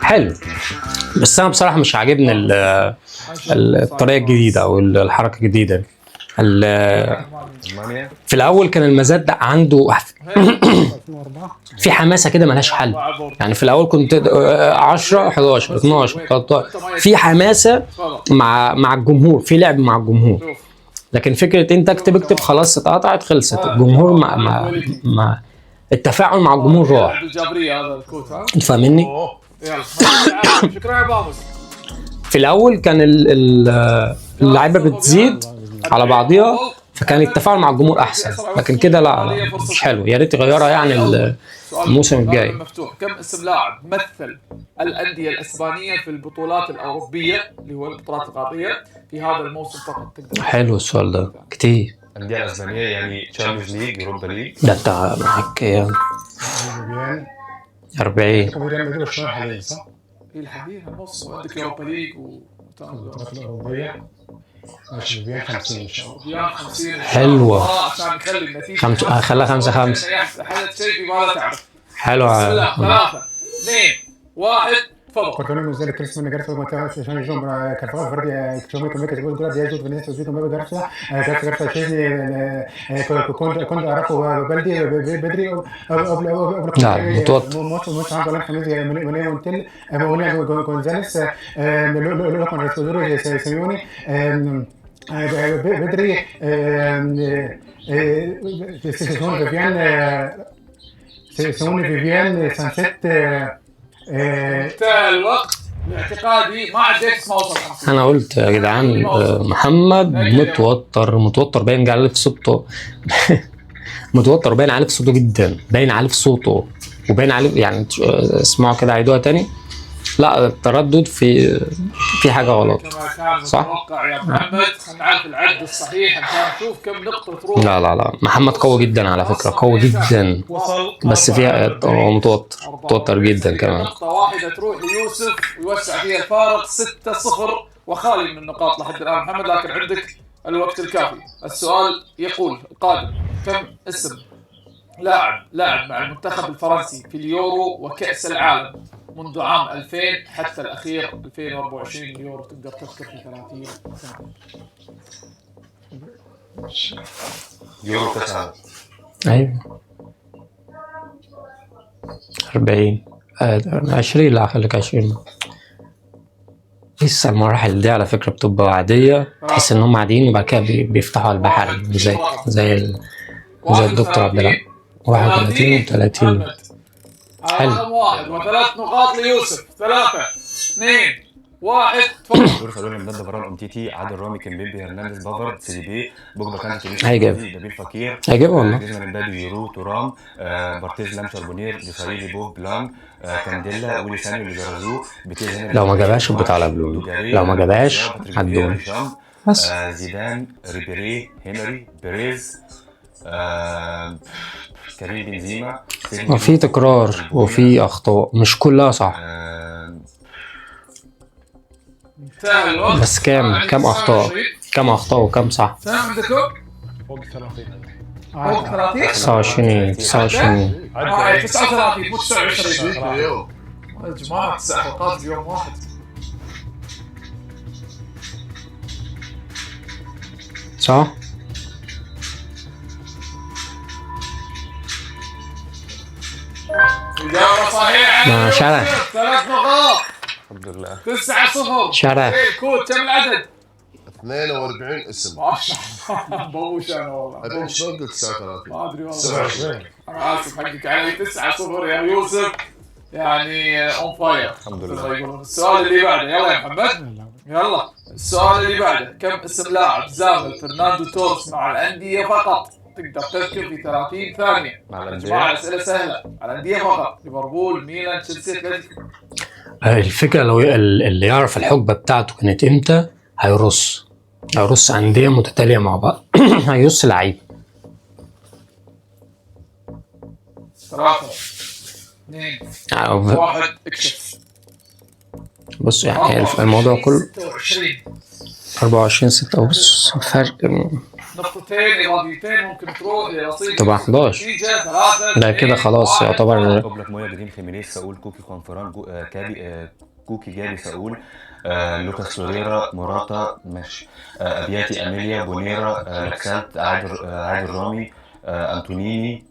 حلو، بس انا بصراحه مش عاجبني الطريقه الجديده او الحركه الجديده. في الاول كان المزاد عنده في حماسه كده ملهاش حل. يعني في الاول كنت 10 11 12 13 في حماسه مع الجمهور، في لعب مع الجمهور. لكن فكره انت اكتب خلاص اتقطعت خلصت، الجمهور مع التفاعل مع الجمهور راح. انت فاهمني؟ شكرا يا بابس. في الاول كان اللعيبه بتزيد على بعضيها، فكان التفاعل مع الجمهور احسن. لكن كده لا مش حلو، يا ريت يغيرها يعني الموسم الجاي. مفتوح. كم اسم لاعب مثل الانديه الاسبانيه في البطولات الاوروبيه اللي هو البطولات القاريه في هذا الموسم فقط؟ حلو السؤال ده كتير. الانديه الاسبانيه يعني تشامبيونز ليج، يوروبا ليج. ده انت معاك يعني 40 حاليا صح؟ الحاليا الموسم عندك يوروبا ليج البطولات الاوروبيه ماشي بيان 50 ان شاء الله. 50 حلوه. عشان نخلي النتيجه خليها 5-5. حدث شيء في ما لا تعرف. حلو. 3 2 1 تفضل. Portolano usare il crisma negare come te se sono giù per fare verdi che come che gol gol di aiuto Venezia giù come Garcia Garcia Chesi con Arafo Baldi Bedri مش عنده ولا خميس مليون مونتيل مليون جونزاليس لو كان رسولوري سيميوني بدري سيموني فيفيان سانسيت. انتهى الوقت باعتقادي ما عديت اسمه وصل. انا قلت يا جدعان محمد متوتر باين عليه في صوته. متوتر باين عليه في صوته جدا، باين عليه في صوته وباين عليه يعني. اسمعوا كده عيدوها تاني. لا التردد في حاجه غلط صح؟ اتوقع يا محمد نعرف العد الصحيح عشان نشوف كم نقطه تروح. لا محمد قوي جدا على فكره، قوي جدا، بس فيها متوتر جدا كمان. نقطه واحده تروح ليوسف ويوسع فيها الفارق 6-0 وخالي من النقاط لحد الان محمد، لكن عندك الوقت الكافي. السؤال يقول القادم: كم اسم لاعب مع المنتخب الفرنسي في اليورو وكأس العالم منذ عام 2000 حتى الأخير 2024 اليورو؟ تقدر تذكر في 30 سنة. يورو كاس العالم. ايوه 40 20. لا خليك 20. لسه المراحل دي على فكرة بتبقى عادية، تحس ان هم قاعدين وبعد كده بيفتحوا على البحر زي الدكتور عبد العال. 31 و30. حلو. رقم 1 و3 نقاط ليوسف. 3 2 1 تفضل. دور خلونا من ضد فران امتيتي، عادل رامي، كيمبيمبي، هرنانديز، بافارد، سيدي، بوجبا، كانتي، هيجيب فكير، والله. جيزمان، امبابي، يورو، تورام، بارتيز، لام، شاربونير، ديفاريدي، بوب، بلان، كانديلا، ويلي سانيو، ليجارازو، بيتيز. لو ما جابهاش بتاع على بلو، لو ما جابهاش عدوني بس. زيدان، ريبيري، هنري، بيريز، كريم بنزيما. وفي تكرار وفي اخطاء مش كلها صح. بس كام اخطاء وكم صح؟ عندكم فوق 30 فوق 30 29 39 مو 29 يا جماعه 9 حلقات في يوم واحد صح؟ إجابة صحيحة. ما شرف. 3 نقاط. الحمد لله. 9-0. شرف. كود كم العدد؟ 42 اسم. ما شاء الله. بوش انا والله. ابي ايش قلت 39؟ ما ادري والله. 27. انا اسف حقك علي. 9-0 يا يوسف، يعني اون فاير. الحمد لله. السؤال اللي بعده يلا يا محمد. يلا السؤال اللي بعده: كم اسم لاعب زامل فرناندو توريس مع الأندية فقط؟ تقدر تذكر في 30 ثانية. مع الأندية. جماعة أسئلة سهلة. على الأندية فقط: ليفربول، ميلان، تشيلسي، اتلتيكو. الفكرة لو اللي يعرف الحقبة بتاعته كانت امتى هيرص أندية متتالية مع بعض. هيرص لعيب. 3 2 1 اكشف. بص يعني الموضوع كله 26 24 6. بص فرق نقطتين إضافيتين ممكن تروح لرصيد طبعا 11 نتيجة 3 ده كده خلاص يعتبر. اوبلاك مويا جديم خيمينيز ساول كوكي كونفران كابي كوكي جابي ساول لوكاس توريرا موراتا ماشي ابياتي اميليا بونيرا لاكسانت عادل رامي انتونيني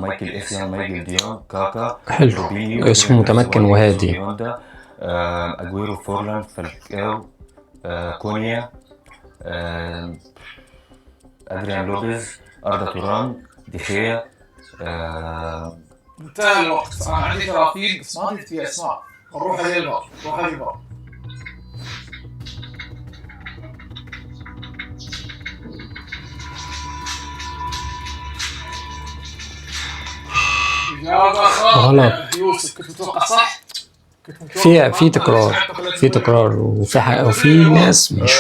مايكل اسيان مايكل ديون كاكا حلو، روبينيو اسمه متمكن وهادي. اجويرو فورلان فالكاو كونيا ادريان لوبيز اردا توران ديخيا. انتهى الوقت. أنا عندي 30 بس ما ضفت فيها أسماء. نروح على البار. روح على البار. إجابة غلط. يوسف كنت متوقع صح؟ كنت متوقع في تكرار، في تكرار وفي ناس مش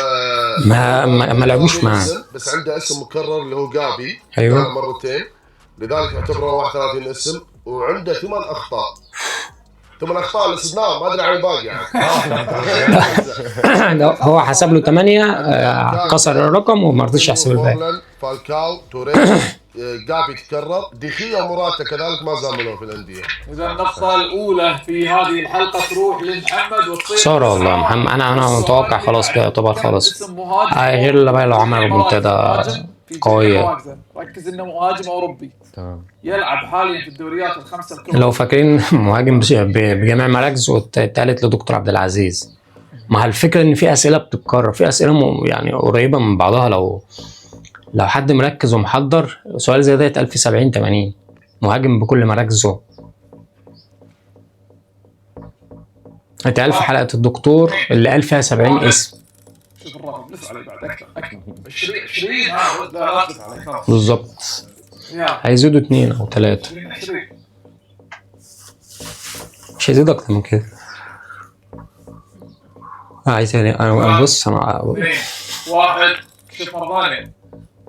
ما لعبوش معاه. بس عنده اسم مكرر اللي هو جابي. أيوة. قال مرتين لذلك يعتبره 31 اسم وعنده 8 اخطاء. 8 اخطاء الاستثناء ما ادري عن الباقي يعني. هو حسب له 8 كسر الرقم وما رضيش يحسب الباقي. فورلان فالكاو توريس جابي تكرر ديخيا ومراتا كذلك ما زاملوا في الانديه. إذا النقطة الأولى في هذه الحلقة تروح لمحمد وتصير خسارة والله محمد. أنا متوقع خلاص كده يعتبر خلاص. اسم مهاجم غير اللي بقى لو عمل ريمونتادا قوية. ركز إنه مهاجم أوروبي تمام. يلعب حاليا في الدوريات الخمسة الكبرى. لو فاكرين مهاجم بجميع مراكزه اتقالت لدكتور عبد العزيز. مع الفكرة إن في أسئلة بتتكرر، في أسئلة يعني قريبة من بعضها. لو حد مركز ومحضر سؤال زي ده يتقال في 70-80 مهاجم بكل مراكزه. اتقال في حلقة الدكتور اللي قال فيها 70 اسم شوف الرقم لسه عليه بعد أكثر 20 ها لا لسه عليه خلاص. بالظبط. يا هيزيدوا 2 أو 3 20 مش هيزيد أكتر من كده. عايز يعني أنا بص أنا 1 شوف مرة ثانية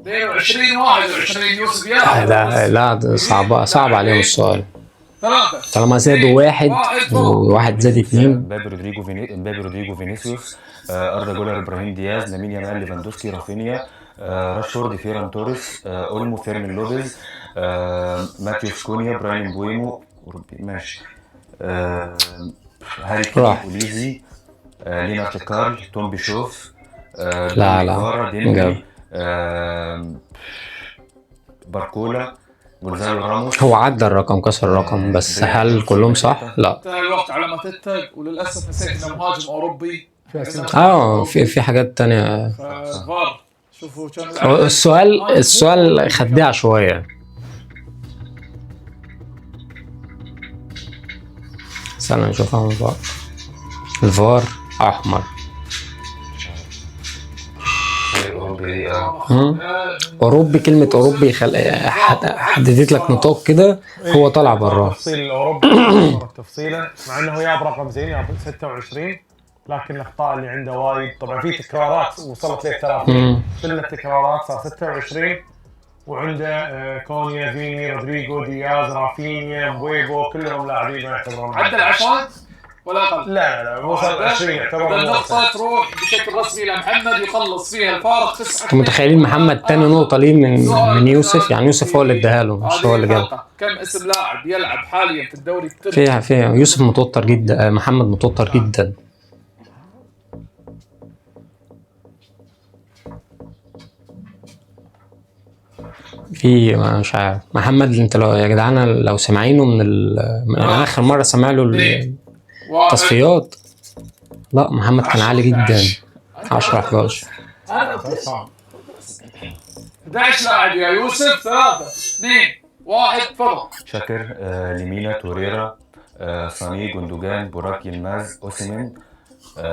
22 21 يوسف يا لا ده صعب عليهم السؤال. 3 طالما زادوا 1 وواحد زاد 2. مبابي رودريجو فينيسيوس اردا جولر ابراهيم دياز لامين يامال ليفاندوسكي رافينيا راشفورد فيران توريس اولمو فيرمين لوبيز ماتيوس كونيا براين بويمو ماشي هاري كين اوليزي لينا تكارل توم بيشوف لا ديمبلي باركولا جونزالو راموس. هو عدى الرقم كسر الرقم بس هل كلهم صح؟ لا. انتهى الوقت على ما تتج وللاسف نسيت انه مهاجم اوروبي. في حاجات تانية. فار شوفوا كان السؤال خداع شوية. استنى نشوفها من بعض. الفار احمر. اوروبي كلمه اوروبي حددت لك نطاق كده هو طالع براه. تفصيل الاوروبي تفصيله مع انه جاب رقم زين جاب 26 لكن الاخطاء اللي عنده وايد. طبعا في تكرارات وصلت ل 30 كل التكرارات صار 26 وعنده كونيا فيني رودريجو دياز رافينيا مبويبو كلهم لاعبين ما يعتبرون. عدل عشان ولا أقل؟ لا وصل 20 يعتبر. النقطة تروح بشكل رسمي لمحمد يخلص فيها الفارق 9. انتوا متخيلين محمد تاني نقطة ليه من يوسف؟ يعني يوسف هو اللي اداها له مش هو اللي جابها. كم اسم لاعب يلعب حاليا في الدوري التركي؟ فيها يوسف متوتر جدا، محمد متوتر جدا. في مش عارف محمد انت لو يا جدعان لو سامعينه من اخر مرة سمع له التصفيات. لا محمد كان عالي جدا 10 11 11 لاعب يا يوسف. 3 2 1 تفضل. شاكر ليمينا توريرا صاني جندوجان بوراك يلماز اوسيمين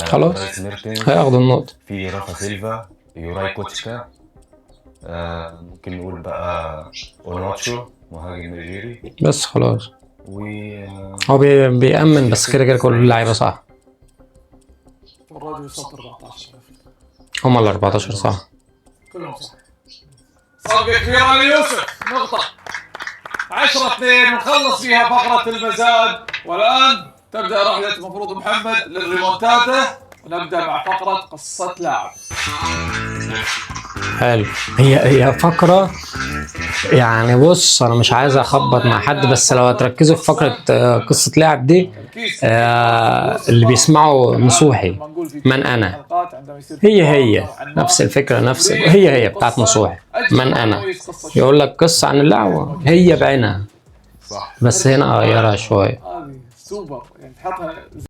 خلاص هياخدوا النقطة. في رافا سيلفا يوراي كوتشكا ممكن نقول بقى اوناتشو مهاجم نيجيري بس خلاص. هو بيأمن بس كده كل اللعيبة صح. الراديو يوصل 14 هما ال 14 صح كلهم صح. صفقة كبيرة ليوسف نقطة 10-2 نخلص فيها فقرة المزاد. والآن تبدأ رحلة المفروض محمد للريمونتادا ونبدأ مع فقرة قصة لاعب. حلو. هي فقرة يعني، بص انا مش عايز اخبط مع حد، بس لو هتركزوا في فقرة قصة لعب دي، اللي بيسمعوا نصوحي من انا، هي نفس الفكرة، نفس هي بتاعت نصوحي من انا، يقول لك قصة عن اللعبة هي بعينها، صح. بس هنا غيرها شوية. هذه سوبر يعني تحطها